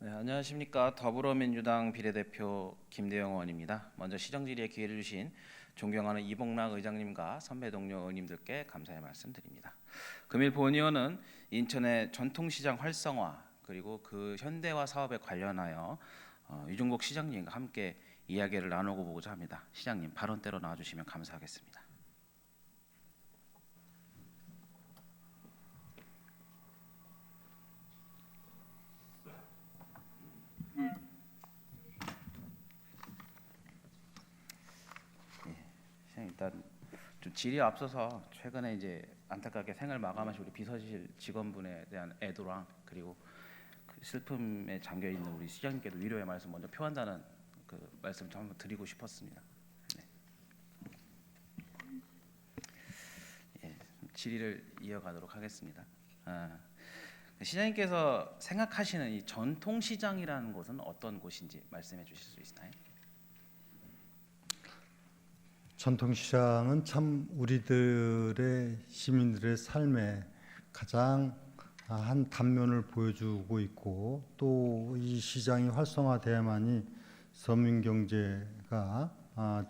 네, 안녕하십니까. 더불어민주당 비례대표 김대영 의원입니다. 먼저 시정질의에 기회를 주신 존경하는 이봉락 의장님과 선배 동료 의원님들께 감사의 말씀드립니다. 금일 본의원은 인천의 전통시장 활성화 그리고 그 현대화 사업에 관련하여 유종국 시장님과 함께 이야기를 나누고 보고자 합니다. 시장님 발언대로 나와주시면 감사하겠습니다. 일단 좀 질이 앞서서 최근에 이제 안타깝게 생을 마감하신 우리 비서실 직원분에 대한 애도랑 그리고 그 슬픔에 잠겨 있는 우리 시장님께도 위로의 말씀 먼저 표한다는 그 말씀 좀 한번 드리고 싶었습니다. 네. 예, 질의를 이어가도록 하겠습니다. 시장님께서 생각하시는 이 전통시장이라는 곳은 어떤 곳인지 말씀해 주실 수 있나요? 전통시장은 참 우리들의 시민들의 삶에 가장 한 단면을 보여주고 있고, 또 이 시장이 활성화돼야만이 서민 경제가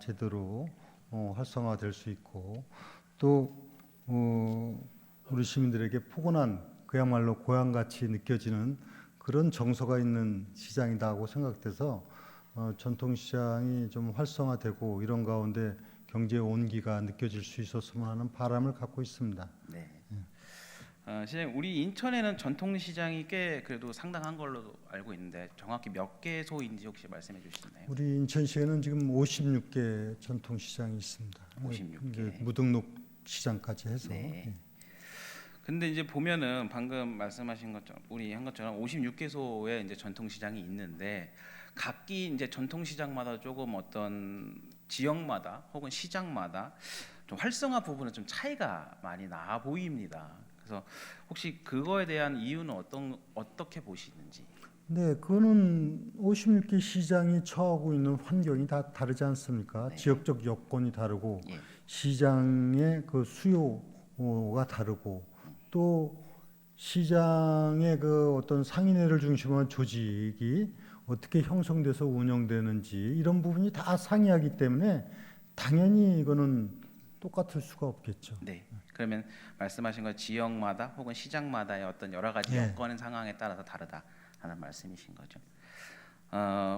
제대로 활성화될 수 있고, 또 우리 시민들에게 포근한 그야말로 고향같이 느껴지는 그런 정서가 있는 시장이다고 생각돼서 전통시장이 좀 활성화되고 이런 가운데 경제 온기가 느껴질 수 있었으면 하는 바람을 갖고 있습니다. 네. 시장님, 우리 인천에는 전통시장이 꽤 그래도 상당한 걸로 알고 있는데 정확히 몇 개소인지 혹시 말씀해 주시나요? 우리 인천시에는 지금 56개 전통시장이 있습니다. 56개. 무등록 시장까지 해서. 네. 근데 이제 보면은 방금 말씀하신 것처럼 우리 한 것처럼 56개소의 이제 전통시장이 있는데 각기 이제 전통시장마다 조금 어떤 지역마다 혹은 시장마다 좀 활성화 부분은 좀 차이가 많이 나 보입니다. 그래서 혹시 그거에 대한 이유는 어떻게 보시는지? 네, 그거는 56개 시장이 처하고 있는 환경이 다 다르지 않습니까? 네. 지역적 여건이 다르고 예. 시장의 그 수요가 다르고 또 시장의 그 어떤 상인회를 중심으로 한 조직이 어떻게 형성돼서 운영되는지 이런 부분이 다 상이하기 때문에 당연히 이거는 똑같을 수가 없겠죠. 네. 그러면 말씀하신 것 지역마다 혹은 시장마다의 어떤 여러 가지 네. 여건 상황에 따라서 다르다 하는 말씀이신 거죠.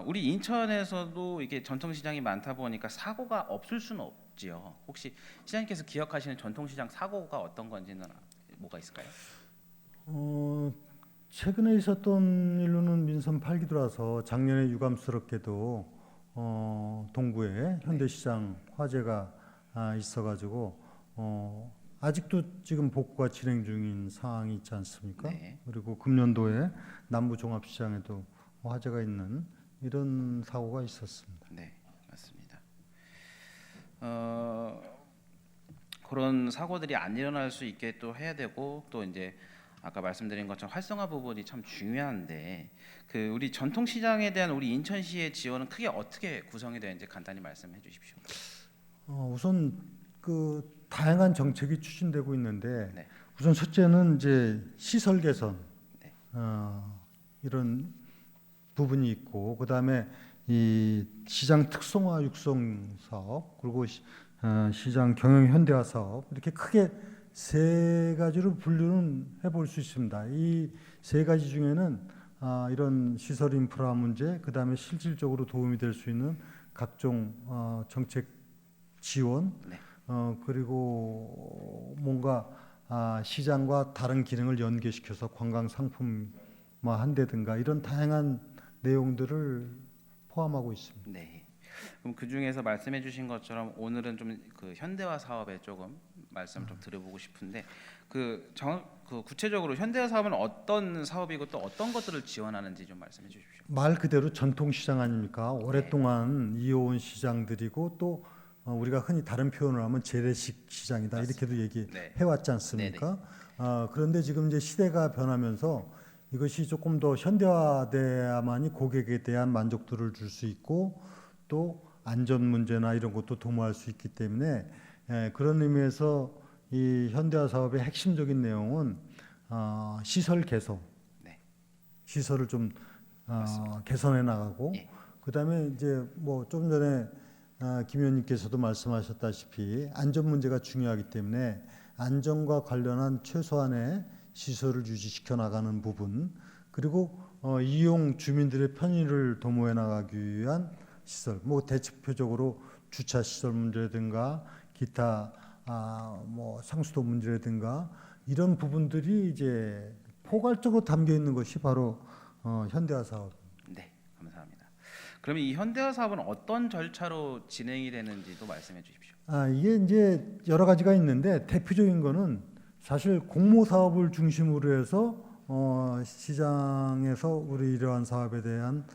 우리 인천에서도 이게 전통시장이 많다 보니까 사고가 없을 수는 없지요. 혹시 시장님께서 기억하시는 전통시장 사고가 어떤 건지는 뭐가 있을까요? 최근에 있었던 일로는 민선 8기도라서 작년에 유감스럽게도 동구에 현대시장 화재가 있어가지고 아직도 지금 복구가 진행 중인 상황이 있지 않습니까? 네. 그리고 금년도에 남부종합시장에도 화재가 있는 이런 사고가 있었습니다. 네, 맞습니다. 그런 사고들이 안 일어날 수 있게 또 해야 되고 또 이제 아까 말씀드린 것처럼 활성화 부분이 참 중요한데 그 우리 전통시장에 대한 우리 인천시의 지원은 크게 어떻게 구성이 되는지 간단히 말씀해 주십시오. 우선 그 다양한 정책이 추진되고 있는데 네. 우선 첫째는 이제 시설 개선 네. 이런 부분이 있고 그다음에 이 시장 특성화 육성 사업 그리고 시장 경영 현대화 사업 이렇게 크게 세 가지로 분류는 해볼 수 있습니다. 이 세 가지 중에는 이런 시설 인프라 문제, 그 다음에 실질적으로 도움이 될 수 있는 각종 정책 지원, 네. 그리고 뭔가 시장과 다른 기능을 연계시켜서 관광 상품화한다든가 이런 다양한 내용들을 포함하고 있습니다. 네. 그럼 그 중에서 말씀해 주신 것처럼 오늘은 좀 그 현대화 사업에 조금 말씀 좀 드려보고 싶은데 그 구체적으로 현대화 사업은 어떤 사업이고 또 어떤 것들을 지원하는지 좀 말씀해 주십시오. 말 그대로 전통시장 아닙니까? 오랫동안 이어온 시장들이고 또 우리가 흔히 다른 표현을 하면 재래식 시장이다 맞습니다. 이렇게도 얘기해 네. 왔지 않습니까? 그런데 지금 이제 시대가 변하면서 이것이 조금 더 현대화돼야만이 고객에 대한 만족도를 줄 수 있고 또 안전 문제나 이런 것도 도모할 수 있기 때문에 그런 의미에서 이 현대화 사업의 핵심적인 내용은 시설 개선, 네. 시설을 좀 개선해 나가고 예. 그다음에 이제 뭐 좀 전에 김 의원님께서도 말씀하셨다시피 안전 문제가 중요하기 때문에 안전과 관련한 최소한의 시설을 유지시켜 나가는 부분 그리고 이용 주민들의 편의를 도모해 나가기 위한 시설 뭐 대표적으로 주차 시설 문제라든가 기타 뭐 상수도 문제라든가 이런 부분들이 이제 포괄적으로 담겨 있는 것이 바로 현대화 사업. 네, 감사합니다. 그러면 이 현대화 사업은 어떤 절차로 진행이 되는지도 말씀해 주십시오. 이게 이제 여러 가지가 있는데 대표적인 거는 사실 공모 사업을 중심으로 해서 시장에서 우리 이러한 사업에 대한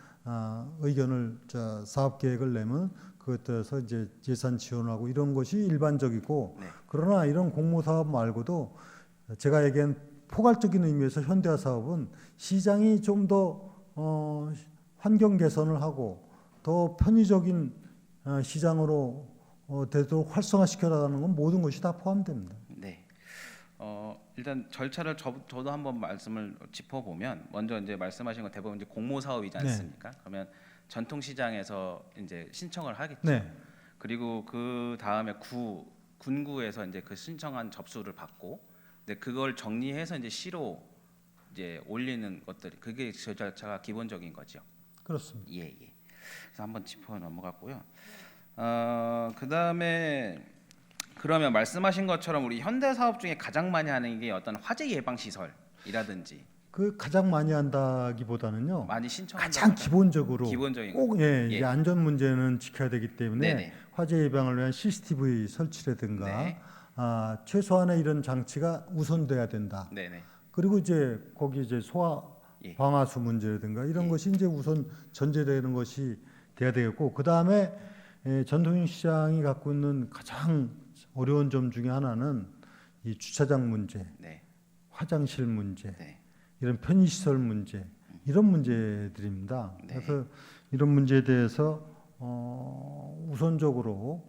의견을 사업 계획을 내면 그것에서 이제 예산 지원하고 이런 것이 일반적이고 네. 그러나 이런 공모 사업 말고도 제가 얘기한 포괄적인 의미에서 현대화 사업은 시장이 좀 더 환경 개선을 하고 더 편의적인 시장으로 되도록 활성화시켜 나가는 건 모든 것이 다 포함됩니다. 네. 일단 절차를 저도 한번 말씀을 짚어보면 먼저 이제 말씀하신 건 대부분 이제 공모 사업이지 네. 않습니까? 그러면 전통 시장에서 이제 신청을 하겠죠. 네, 그리고 그 다음에 군구에서 이제 그 신청한 접수를 받고, 근데 그걸 정리해서 이제 시로 이제 올리는 것들이 그게 저 절차가 기본적인 거죠. 그렇습니다. 예, 예. 그래서 한번 짚어 넘어갔고요. 그 다음에 그러면 말씀하신 것처럼 우리 현대 사업 중에 가장 많이 하는 게 어떤 화재 예방 시설이라든지 그 가장 많이 한다기보다는요. 많이 신청한다. 가장 기본적으로 기본적인 꼭 예. 이제 안전 문제는 지켜야 되기 때문에 네네. 화재 예방을 위한 CCTV 설치라든가 네. 최소한의 이런 장치가 우선돼야 된다. 네네. 그리고 이제 거기 이제 소화 예. 방화수 문제라든가 이런 예. 것이 이제 우선 전제되는 것이 돼야 되겠고 그 다음에 전통 시장이 갖고 있는 가장 어려운 점 중에 하나는 이 주차장 문제, 네. 화장실 문제, 네. 이런 편의시설 문제 이런 문제들입니다. 네. 그래서 이런 문제에 대해서 우선적으로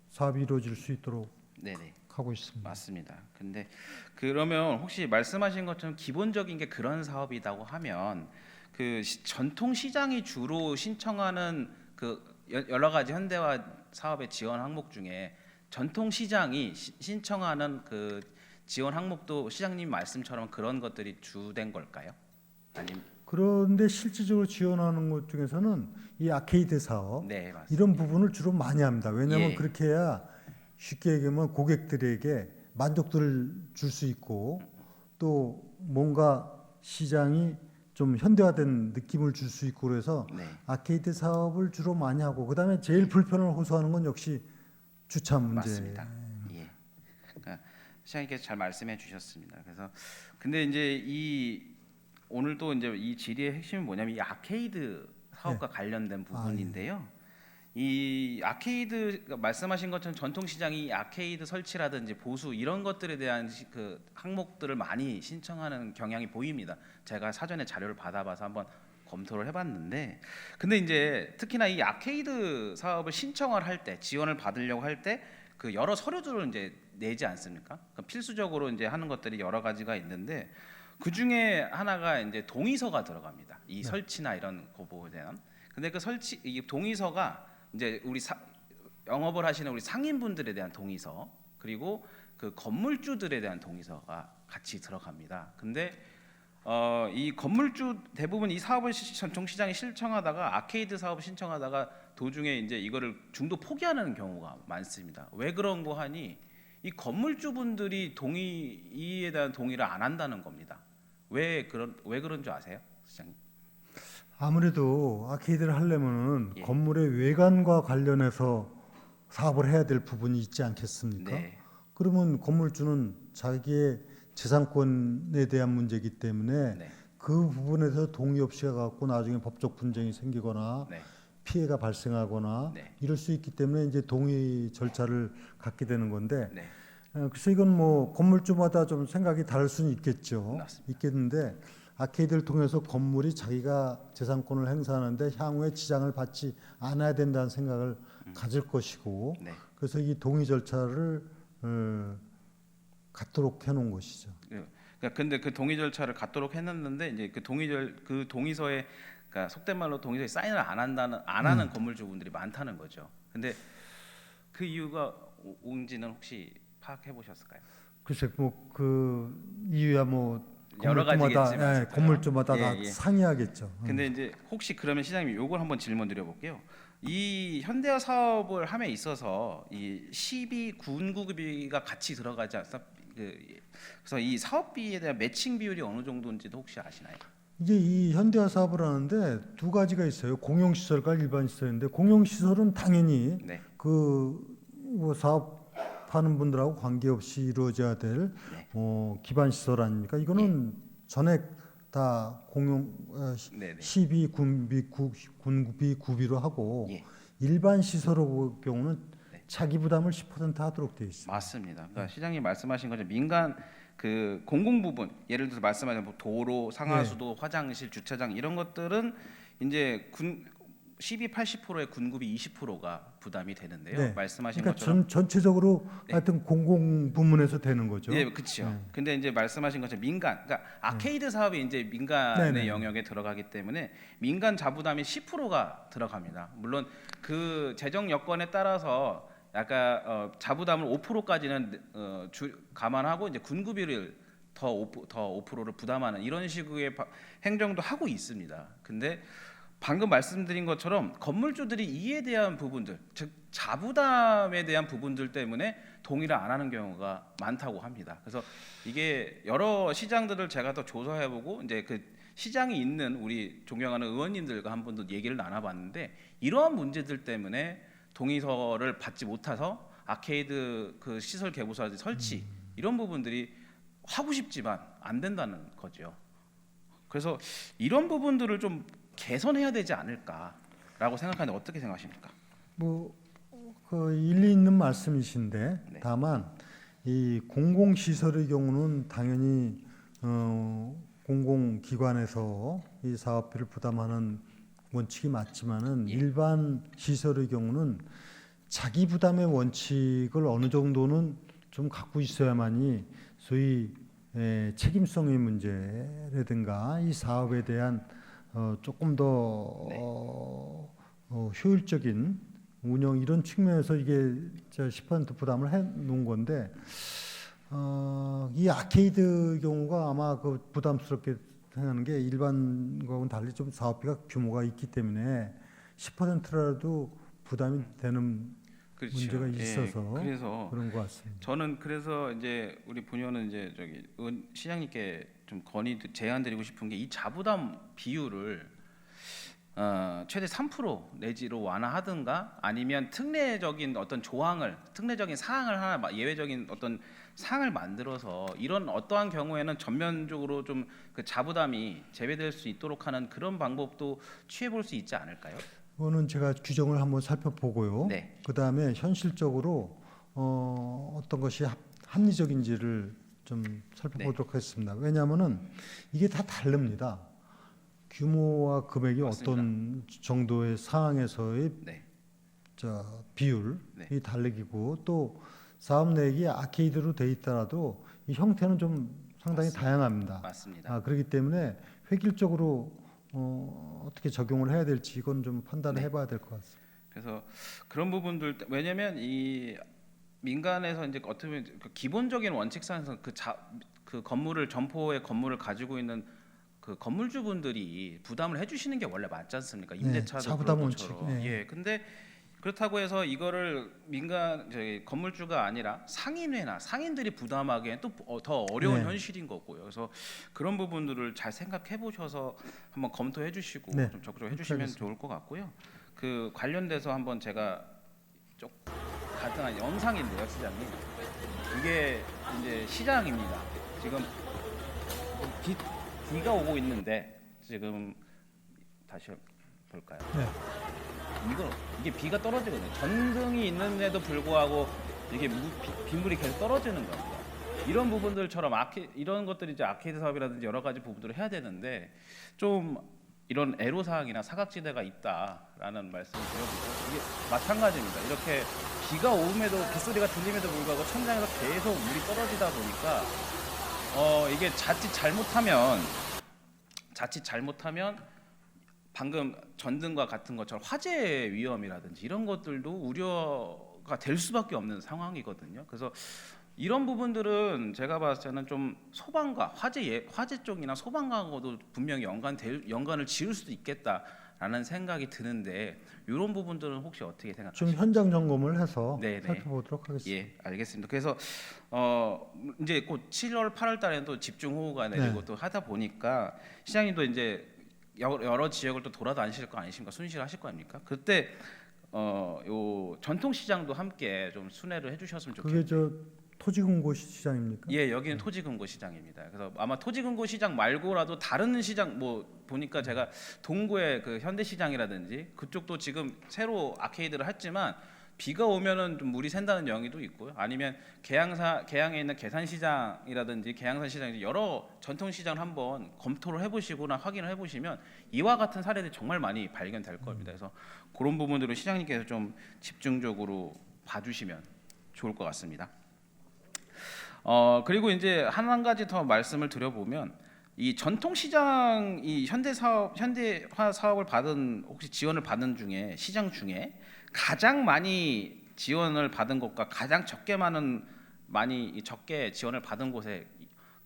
사업이 이루어질 수 있도록 네네. 하고 있습니다. 맞습니다. 근데 그러면 혹시 말씀하신 것처럼 기본적인 게 그런 사업이라고 하면 그 전통 시장이 주로 신청하는 그 여러 가지 현대화 사업의 지원 항목 중에 전통 시장이 신청하는 그 지원 항목도 시장님 말씀처럼 그런 것들이 주된 걸까요? 아니면 그런데 실질적으로 지원하는 것 중에서는 이 아케이드 사업 네, 맞습니다. 이런 부분을 주로 많이 합니다. 왜냐하면 예. 그렇게 해야 쉽게 얘기하면 고객들에게 만족도를 줄 수 있고 또 뭔가 시장이 좀 현대화된 느낌을 줄 수 있고 그래서 네. 아케이드 사업을 주로 많이 하고 그다음에 제일 불편을 호소하는 건 역시 주차 문제. 맞습니다. 예. 그러니까 시장님께서 잘 말씀해 주셨습니다. 그래서 근데 이제 이 오늘도 이제 이 질의의 핵심은 뭐냐면 이 아케이드 사업과 관련된 부분인데요. 이 아케이드 그러니까 말씀하신 것처럼 전통 시장이 아케이드 설치라든지 보수 이런 것들에 대한 그 항목들을 많이 신청하는 경향이 보입니다. 제가 사전에 자료를 받아봐서 한번 검토를 해봤는데, 근데 이제 특히나 이 아케이드 사업을 신청을 할 때 지원을 받으려고 할 때 그 여러 서류들을 이제 내지 않습니까? 필수적으로 이제 하는 것들이 여러 가지가 있는데 그 중에 하나가 이제 동의서가 들어갑니다. 이 설치나 이런 거부에 대한. 근데 그 설치 이 동의서가 이제 우리 영업을 하시는 우리 상인분들에 대한 동의서 그리고 그 건물주들에 대한 동의서가 같이 들어갑니다. 근데 이 건물주 대부분 이 사업을 전통 시장에 신청하다가 아케이드 사업을 신청하다가 도중에 이제 이거를 중도 포기하는 경우가 많습니다. 왜 그런 거 하니 이 건물주분들이 이에 대한 동의를 안 한다는 겁니다. 왜 그런 줄 아세요, 시장님? 아무래도 아케이드를 하려면은 예. 건물의 외관과 관련해서 사업을 해야 될 부분이 있지 않겠습니까? 네. 그러면 건물주는 자기의 재산권에 대한 문제이기 때문에 네. 그 부분에서 동의 없이 해갖고 나중에 법적 분쟁이 생기거나 네. 피해가 발생하거나 네. 이럴 수 있기 때문에 이제 동의 절차를 갖게 되는 건데 네. 그래서 이건 뭐 건물주마다 좀 생각이 다를 수는 있겠죠. 맞습니다. 있겠는데 아케이드를 통해서 건물이 자기가 재산권을 행사하는데 향후에 지장을 받지 않아야 된다는 생각을 가질 것이고 네. 그래서 이 동의 절차를 갖도록 해놓은 것이죠. 그러니까 근데 그 동의 절차를 갖도록 해놨는데 이제 그 동의서에 그러니까 속된 말로 동의서에 사인을 안 하는 건물주분들이 많다는 거죠. 근데 그 이유가 뭔지는 혹시 파악해 보셨을까요? 글쎄 뭐그 이유야 뭐 여러 건물주마다 가지겠지만 건물주마다 다 예. 상이하겠죠. 근데 이제 혹시 그러면 시장님 요걸 한번 질문 드려볼게요. 이 현대화 사업을 함에 있어서 이 시비 군구비가 같이 들어가지 않습니까? 그래서 이 사업비에 대한 매칭 비율이 어느 정도인지도 혹시 아시나요? 이게 이 현대화 사업을 하는데 두 가지가 있어요. 공용시설과 일반 시설인데 공용시설은 당연히 네. 그뭐 사업하는 분들하고 관계없이 이루어져야 될 네. 기반 시설 아닙니까? 이거는 전액 다 공용 네네. 시비 군비 구비로 하고 예. 일반 시설의 경우는 네. 자기 부담을 10% 하도록 되어 있습니다. 맞습니다. 그러니까 시장님 말씀하신 것처럼 민간 그 공공 부분, 예를 들어서 말씀하신 뭐 도로, 상하수도, 화장실, 주차장 이런 것들은 이제 12, 80%의 군급이 20%가 부담이 되는데요. 네. 말씀하신 그러니까 것처럼 전체적으로 네. 하여튼 공공 부문에서 되는 거죠. 예, 그렇죠. 네. 근데 이제 말씀하신 것처럼 민간, 그러니까 아케이드 사업이 이제 민간의 네네. 영역에 들어가기 때문에 민간 자부담이 10%가 들어갑니다. 물론 그 재정 여건에 따라서 약간 자부담을 5%까지는 감안하고 이제 군구비를 더 5%를 부담하는 이런 식의 행정도 하고 있습니다. 근데 방금 말씀드린 것처럼 건물주들이 이에 대한 부분들, 즉 자부담에 대한 부분들 때문에 동의를 안 하는 경우가 많다고 합니다. 그래서 이게 여러 시장들을 제가 더 조사해보고 이제 그 시장이 있는 우리 존경하는 의원님들과 한 번도 얘기를 나눠봤는데 이러한 문제들 때문에 동의서를 받지 못해서 아케이드 그 시설 개보수 설치 이런 부분들이 하고 싶지만 안 된다는 거죠. 그래서 이런 부분들을 좀 개선해야 되지 않을까라고 생각하는데 어떻게 생각하십니까? 뭐그 일리 있는 말씀이신데 네. 다만 이 공공시설의 경우는 당연히 공공기관에서 이 사업비를 부담하는 원칙이 맞지만은 예. 일반 시설의 경우는 자기 부담의 원칙을 어느 정도는 좀 갖고 있어야만이 소위 책임성의 문제라든가 이 사업에 대한 조금 더 네. 효율적인 운영 이런 측면에서 이게 10% 부담을 해 놓은 건데 이 아케이드 경우가 아마 그 부담스럽게 생각하는 게 일반 거하고는 달리 좀 사업비가 규모가 있기 때문에 10%라도 부담이 되는 그렇죠. 문제가 있어서 예, 그래서 그런 것 같습니다. 저는 그래서 이제 우리 본의원은 이제 저기 시장님께 좀 제안드리고 싶은 게 이 자부담 비율을 최대 3% 내지로 완화하든가 아니면 특례적인 어떤 특례적인 사항을 하나 예외적인 어떤 사항을 만들어서 이런 어떠한 경우에는 전면적으로 좀 그 자부담이 제외될 수 있도록 하는 그런 방법도 취해볼 수 있지 않을까요? 그거는 제가 규정을 한번 살펴보고요. 네. 그 다음에 현실적으로 어떤 것이 합리적인지를 좀 살펴보도록 하겠습니다. 왜냐하면은 이게 다 다릅니다. 규모와 금액이 맞습니다. 어떤 정도의 상황에서의 네. 비율이 네. 다르기고 또 사업 내역이 아케이드로 돼 있더라도 이 형태는 좀 상당히 맞습니다. 다양합니다. 맞습니다. 그렇기 때문에 획일적으로 어떻게 적용을 해야 될지 이건 좀 판단을 네. 해봐야 될 것 같습니다. 그래서 그런 부분들 왜냐면 이 민간에서 이제 어떻게 보면 그 기본적인 원칙상에서 그 건물을 점포의 건물을 가지고 있는 그 건물주분들이 부담을 해주시는 게 원래 맞지 않습니까? 임대차도 자부담 그런 원칙. 것처럼. 네. 예. 근데 그렇다고 해서 이거를 건물주가 아니라 상인들이 부담하기엔 또 더 어려운 네. 현실인 거고요. 그래서 그런 부분들을 잘 생각해 보셔서 한번 검토해 주시고 네. 좀 적극적으로 해주시면 좋을 것 같고요. 그 관련돼서 한번 제가 좀 간단한 영상인데요, 시장님. 이게 이제 시장입니다. 지금 비가 오고 있는데 지금 다시 볼까요? 네. 이게 비가 떨어지거든요. 전등이 있는데도 불구하고 이게 빗물이 계속 떨어지는 겁니다. 이런 부분들처럼 이런 것들이 이제 아케이드 사업이라든지 여러 가지 부분들을 해야 되는데 좀 이런 애로사항이나 사각지대가 있다라는 말씀을 드려보죠. 이게 마찬가지입니다. 이렇게 비가 오음에도 빗소리가 들림에도 불구하고 천장에서 계속 물이 떨어지다 보니까 이게 자칫 잘못하면 방금 전등과 같은 것처럼 화재 위험이라든지 이런 것들도 우려가 될 수밖에 없는 상황이거든요. 그래서 이런 부분들은 제가 봤을 때는 좀 소방과 화재 쪽이나 소방과도 분명히 연관을 지을 수도 있겠다라는 생각이 드는데 이런 부분들은 혹시 어떻게 좀 생각하십니까? 현장 점검을 해서 네네. 살펴보도록 하겠습니다. 예, 알겠습니다. 그래서 이제 곧 7월, 8월 달에는 또 집중호우가 내리고 네. 또 하다 보니까 시장님도 이제 여러 지역을 또 돌아다니실 거 아니십니까? 순실하실 거 아닙니까? 그때 요 전통시장도 함께 좀 순회를 해주셨으면 좋겠네요. 그게 저 토지금고 시장입니까? 예, 여기는 토지금고 시장입니다. 그래서 아마 토지금고 시장 말고라도 다른 시장 뭐 보니까 제가 동구의 그 현대시장이라든지 그쪽도 지금 새로 아케이드를 했지만 비가 오면은 좀 물이 샌다는 영의도 있고요. 아니면 계양에 있는 계산시장이라든지 계양산 시장 여러 전통시장을 한번 검토를 해보시거나 확인을 해보시면 이와 같은 사례들이 정말 많이 발견될 겁니다. 그래서 그런 부분들을 시장님께서 좀 집중적으로 봐주시면 좋을 것 같습니다. 그리고 이제 한 가지 더 말씀을 드려보면 이 전통시장 이 현대화 사업을 받은 혹시 지원을 받은 중에 시장 중에 가장 많이 지원을 받은 곳과 가장 적게 지원을 받은 곳의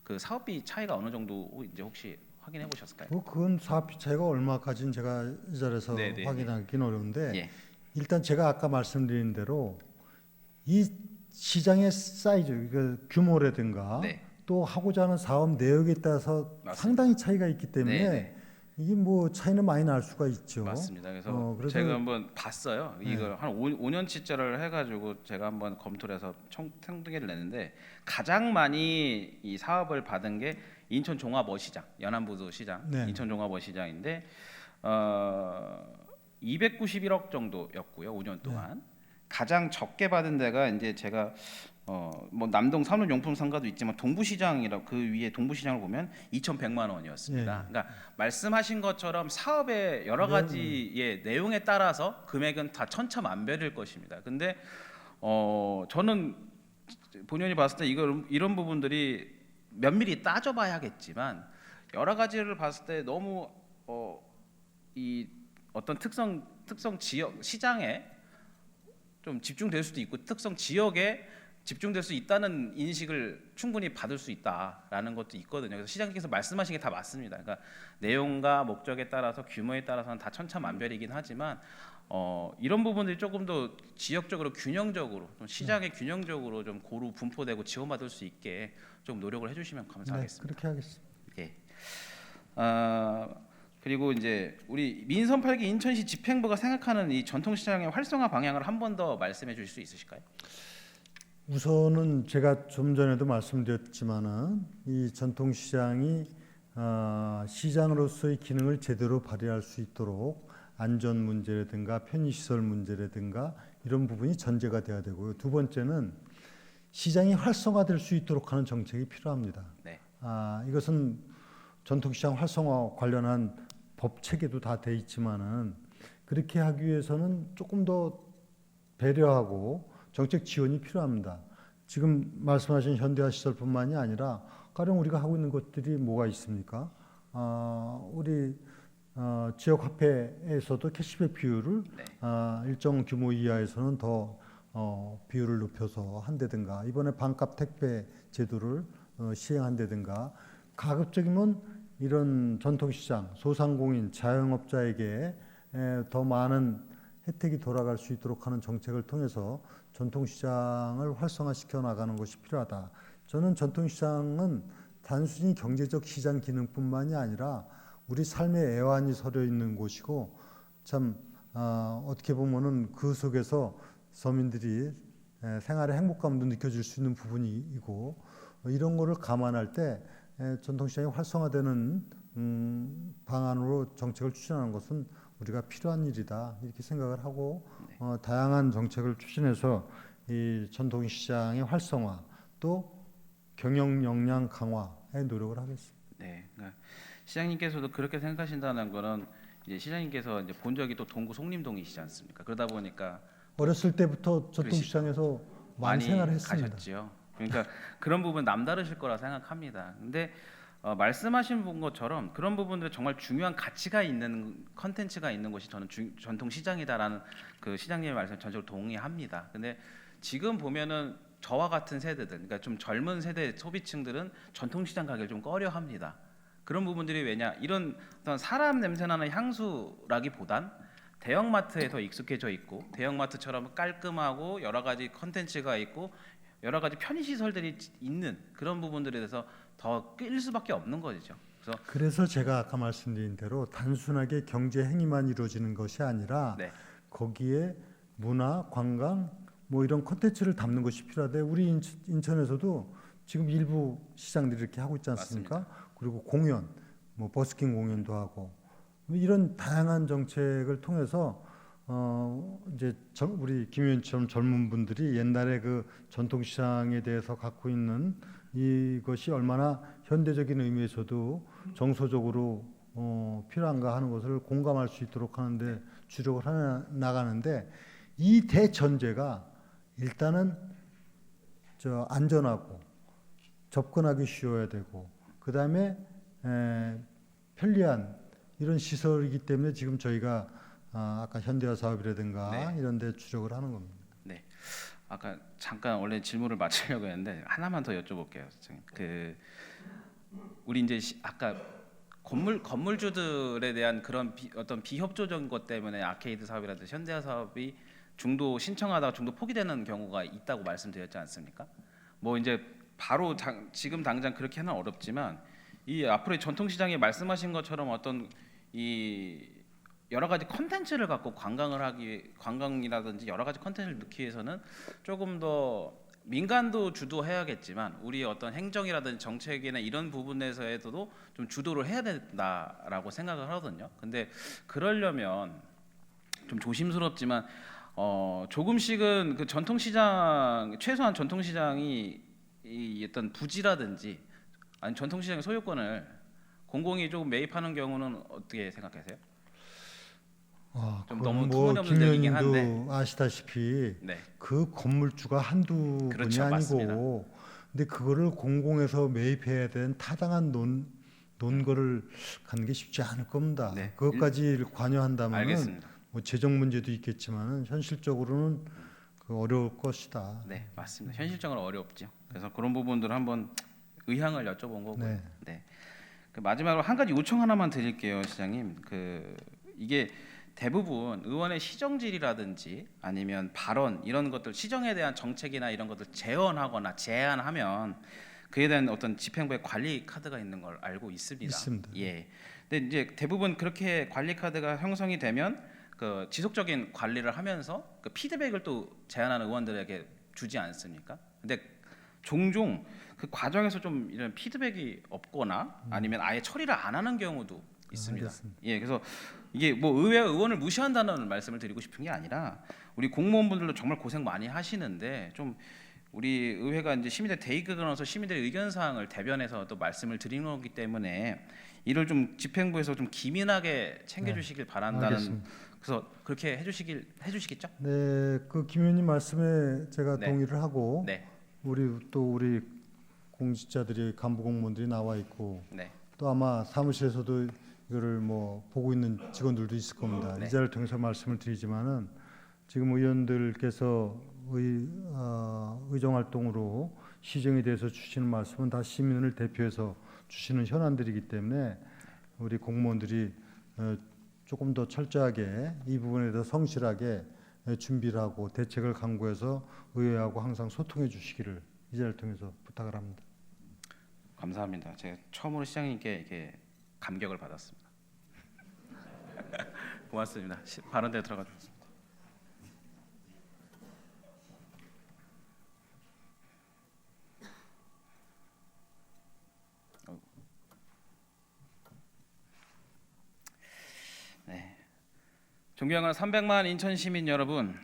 그 사업비 차이가 어느 정도 이제 혹시 확인해 보셨을까요? 그건 사업비 차이가 얼마까지는 제가 이 자리에서 네네네. 확인하기는 어려운데 예, 일단 제가 아까 말씀드린 대로 이 시장의 사이즈, 그 규모라든가 네, 또 하고자 하는 사업 내역에 따라서 맞습니다. 상당히 차이가 있기 때문에 네네. 이게 뭐 차이는 많이 날 수가 있죠. 맞습니다. 그래서 그래서 제가 한번 봤어요. 네. 이걸 한 5년치짜리를 해가지고 제가 한번 검토를 해서 총통계를 냈는데 가장 많이 이 사업을 받은 게 인천 종합어시장, 연안부두 시장, 네. 인천 종합어시장인데 291억 정도였고요. 5년 동안. 가장 적게 받은 데가 이제 제가 뭐 남동 산업용품상가도 있지만 동부시장이라 그 위에 동부시장을 보면 2,100만 원이었습니다. 예. 그러니까 말씀하신 것처럼 사업의 여러 가지의 내용에 따라서 금액은 다 천차만별일 것입니다. 근데 저는 본연이 봤을 때 이런 부분들이 면밀히 따져봐야겠지만 여러 가지를 봤을 때 너무 이 어떤 특성 지역 시장에 좀 집중될 수도 있고 특성 지역에 집중될 수 있다는 인식을 충분히 받을 수 있다라는 것도 있거든요. 그래서 시장님께서 말씀하신 게 다 맞습니다. 그러니까 내용과 목적에 따라서 규모에 따라서는 다 천차만별이긴 하지만 이런 부분들이 조금 더 지역적으로 균형적으로 좀 시장에 균형적으로 좀 고루 분포되고 지원받을 수 있게 좀 노력을 해주시면 네, 감사하겠습니다. 그렇게 하겠습니다. 예. 그리고 이제 우리 민선 8기 인천시 집행부가 생각하는 이 전통시장의 활성화 방향을 한 번 더 말씀해 주실 수 있으실까요? 우선은 제가 좀 전에도 말씀드렸지만은 이 전통시장이 시장으로서의 기능을 제대로 발휘할 수 있도록 안전 문제라든가 편의시설 문제라든가 이런 부분이 전제가 돼야 되고요. 두 번째는 시장이 활성화될 수 있도록 하는 정책이 필요합니다. 네. 이것은 전통시장 활성화 관련한 법 체계도 다 돼 있지만은 그렇게 하기 위해서는 조금 더 배려하고 정책 지원이 필요합니다. 지금 말씀하신 현대화 시설뿐만이 아니라 가령 우리가 하고 있는 것들이 뭐가 있습니까? 우리 지역 화폐에서도 캐시백 비율을 네. 일정 규모 이하에서는 더 비율을 높여서 한다든가 이번에 반값 택배 제도를 시행한다든가 가급적이면 이런 전통시장, 소상공인, 자영업자에게 더 많은 혜택이 돌아갈 수 있도록 하는 정책을 통해서 전통시장을 활성화시켜 나가는 것이 필요하다. 저는 전통시장은 단순히 경제적 시장 기능뿐만이 아니라 우리 삶의 애환이 서려 있는 곳이고 참 어떻게 보면은 그 속에서 서민들이 생활의 행복감도 느껴질 수 있는 부분이고 이런 거를 감안할 때 전통시장이 활성화되는 방안으로 정책을 추진하는 것은 우리가 필요한 일이다 이렇게 생각을 하고 다양한 정책을 추진해서 이 전통시장의 활성화 또 경영 역량 강화에 노력을 하겠습니다. 네. 그러니까 시장님께서도 그렇게 생각하신다는 거는 이제 시장님께서 이제 본 적이 또 동구 송림동이시지 않습니까? 그러다 보니까 어렸을 때부터 전통시장에서 많이 생활을 했습니다. 가셨지요. 그러니까 그런 부분 남다르실 거라 생각합니다. 근데 말씀하신 분 것처럼 그런 부분들은 정말 중요한 가치가 있는 컨텐츠가 있는 곳이 저는 전통 시장이다라는 그 시장님의 말씀에 전적으로 동의합니다. 근데 지금 보면은 저와 같은 세대들, 그러니까 좀 젊은 세대 소비층들은 전통 시장 가기를 좀 꺼려합니다. 그런 부분들이 왜냐? 이런 어떤 사람 냄새나는 향수라기보단 대형마트에 더 익숙해져 있고 대형마트처럼 깔끔하고 여러 가지 컨텐츠가 있고 여러 가지 편의 시설들이 있는 그런 부분들에 대해서 더 끌 수밖에 없는 거죠. 그래서 제가 아까 말씀드린 대로 단순하게 경제 행위만 이루어지는 것이 아니라 네, 거기에 문화, 관광 뭐 이런 콘텐츠를 담는 것이 필요하대. 우리 인천에서도 지금 일부 시장들이 이렇게 하고 있지 않습니까? 맞습니다. 그리고 공연, 뭐 버스킹 공연도 하고 이런 다양한 정책을 통해서 이제 우리 김 의원처럼 젊은 분들이 옛날에 그 전통시장에 대해서 갖고 있는 이것이 얼마나 현대적인 의미에서도 정서적으로 필요한가 하는 것을 공감할 수 있도록 하는데 주력을 나가는데 이 대전제가 일단은 안전하고 접근하기 쉬워야 되고 그 다음에 편리한 이런 시설이기 때문에 지금 저희가 아까 현대화 사업이라든가 네. 이런 데 주력을 하는 겁니다. 네. 아까 잠깐 원래 질문을 마치려고 했는데 하나만 더 여쭤볼게요, 선생님. 우리 이제 아까 건물주들에 대한 그런 어떤 비협조적인 것 때문에 아케이드 사업이라든지 현대화 사업이 중도 신청하다가 중도 포기되는 경우가 있다고 말씀드렸지 않습니까? 뭐 이제 바로 지금 당장 그렇게 하는 어렵지만 이 앞으로의 전통시장에 말씀하신 것처럼 어떤 이 여러 가지 컨텐츠를 갖고 관광이라든지 여러 가지 컨텐츠를 넣기 위해서는 조금 더 민간도 주도해야겠지만 우리의 어떤 행정이라든지 정책이나 이런 부분에서도 좀 주도를 해야 된다라고 생각을 하거든요. 근데 그러려면 좀 조심스럽지만 조금씩은 그 전통시장 최소한 전통시장이 이 어떤 부지라든지 아니 전통시장의 소유권을 공공이 조금 매입하는 경우는 어떻게 생각하세요? 좀 너무 뭐 터무니없는 얘기긴 한데. 김 아시다시피 네, 그 건물주가 한두 분이 그렇죠, 아니고 맞습니다. 근데 그거를 공공에서 매입해야 되는 타당한 논거를 갖는 게 쉽지 않을 겁니다. 네. 그것까지 관여한다면은 알겠습니다. 뭐 재정 문제도 있겠지만은 현실적으로는 그 어려울 것이다. 네, 맞습니다. 현실적으로 어렵죠. 그래서 그런 부분들을 한번 의향을 여쭤본 거고요. 네. 네. 그 마지막으로 한 가지 요청 하나만 드릴게요, 시장님. 이게 대부분 의원의 시정질이라든지 아니면 발언 이런 것들 시정에 대한 정책이나 이런 것들 제언하거나 제안하면 그에 대한 어떤 집행부의 관리 카드가 있는 걸 알고 있습니다. 있습니다. 예. 근데 이제 대부분 그렇게 관리 카드가 형성이 되면 그 지속적인 관리를 하면서 그 피드백을 또 제안하는 의원들에게 주지 않습니까? 근데 종종 그 과정에서 좀 이런 피드백이 없거나 아니면 아예 처리를 안 하는 경우도 있습니다. 알겠습니다. 예, 그래서 이게 뭐 의회 의원을 무시한다는 말씀을 드리고 싶은 게 아니라 우리 공무원분들도 정말 고생 많이 하시는데 좀 우리 의회가 이제 시민들 대의가 나서 시민들의 의견 사항을 대변해서 또 말씀을 드리는 거기 때문에 이를 좀 집행부에서 좀 기민하게 챙겨주시길 바란다는. 알겠습니다. 그래서 그렇게 해주시겠죠? 네, 그 김 의원님 말씀에 제가 네. 동의를 하고 네, 우리 공직자들이 간부 공무원들이 나와 있고 네, 또 아마 사무실에서도 이거를 뭐 보고 있는 직원들도 있을 겁니다. 네. 이 자리를 통해서 말씀을 드리지만은 지금 의원들께서 의정 활동으로 시정에 대해서 주시는 말씀은 다 시민을 대표해서 주시는 현안들이기 때문에 우리 공무원들이 조금 더 철저하게 이 부분에 대해서 성실하게 준비를 하고 대책을 강구해서 의회하고 항상 소통해 주시기를 이 자리를 통해서 부탁을 합니다. 감사합니다. 제가 처음으로 시장님께 이렇게 감격을 받았습니다. 고맙습니다. 발언대로 들어가겠습니다. 네. 존경하는 300만 인천 시민 여러분,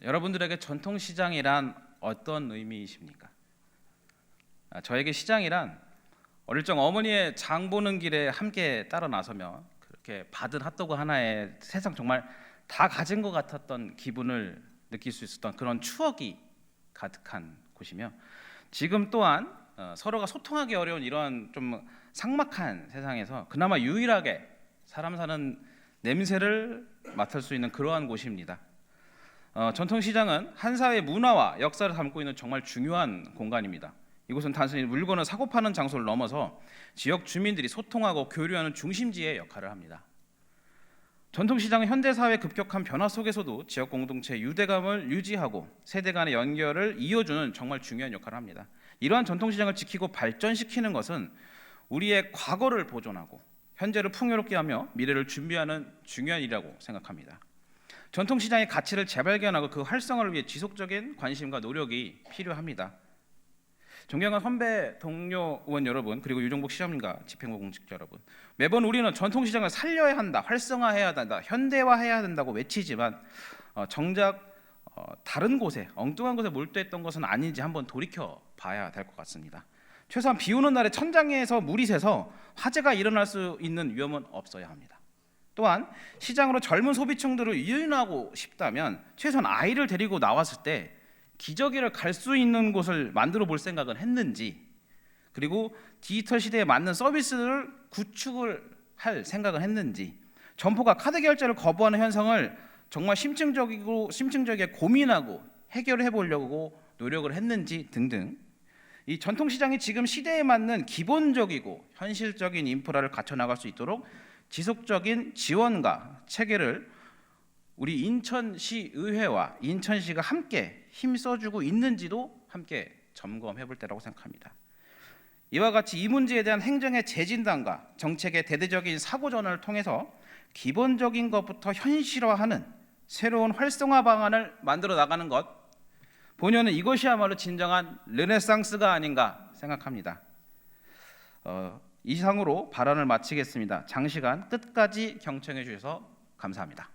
여러분들에게 전통시장이란 어떤 의미이십니까? 저에게 시장이란 어릴 적 어머니의 장 보는 길에 함께 따라 나서며 그렇게 받은 핫도그 하나에 세상 정말 다 가진 것 같았던 기분을 느낄 수 있었던 그런 추억이 가득한 곳이며 지금 또한 서로가 소통하기 어려운 이러한 좀 삭막한 세상에서 그나마 유일하게 사람 사는 냄새를 맡을 수 있는 그러한 곳입니다. 전통시장은 한 사회의 문화와 역사를 담고 있는 정말 중요한 공간입니다. 이곳은 단순히 물건을 사고 파는 장소를 넘어서 지역 주민들이 소통하고 교류하는 중심지의 역할을 합니다. 전통시장은 현대사회의 급격한 변화 속에서도 지역 공동체의 유대감을 유지하고 세대 간의 연결을 이어주는 정말 중요한 역할을 합니다. 이러한 전통시장을 지키고 발전시키는 것은 우리의 과거를 보존하고 현재를 풍요롭게 하며 미래를 준비하는 중요한 일이라고 생각합니다. 전통시장의 가치를 재발견하고 그 활성화를 위해 지속적인 관심과 노력이 필요합니다. 존경하는 선배 동료 의원 여러분, 그리고 유정복 시장님과 집행부 공직자 여러분, 매번 우리는 전통시장을 살려야 한다, 활성화해야 한다, 현대화해야 된다고 외치지만 정작 다른 곳에, 엉뚱한 곳에 몰두했던 것은 아닌지 한번 돌이켜 봐야 될 것 같습니다. 최소한 비 오는 날에 천장에서 물이 새서 화재가 일어날 수 있는 위험은 없어야 합니다. 또한 시장으로 젊은 소비층들을 유인하고 싶다면 최소한 아이를 데리고 나왔을 때 기저귀를 갈 수 있는 곳을 만들어 볼 생각은 했는지, 그리고 디지털 시대에 맞는 서비스를 구축을 할 생각을 했는지, 점포가 카드 결제를 거부하는 현상을 정말 심층적이게 고민하고 해결해 보려고 노력을 했는지 등등, 이 전통시장이 지금 시대에 맞는 기본적이고 현실적인 인프라를 갖춰 나갈 수 있도록 지속적인 지원과 체계를 우리 인천시 의회와 인천시가 함께 힘써주고 있는지도 함께 점검해 볼 때라고 생각합니다. 이와 같이 이 문제에 대한 행정의 재진단과 정책의 대대적인 사고전환을 통해서 기본적인 것부터 현실화하는 새로운 활성화 방안을 만들어 나가는 것, 본연은 이것이야말로 진정한 르네상스가 아닌가 생각합니다. 이상으로 발언을 마치겠습니다. 장시간 끝까지 경청해 주셔서 감사합니다.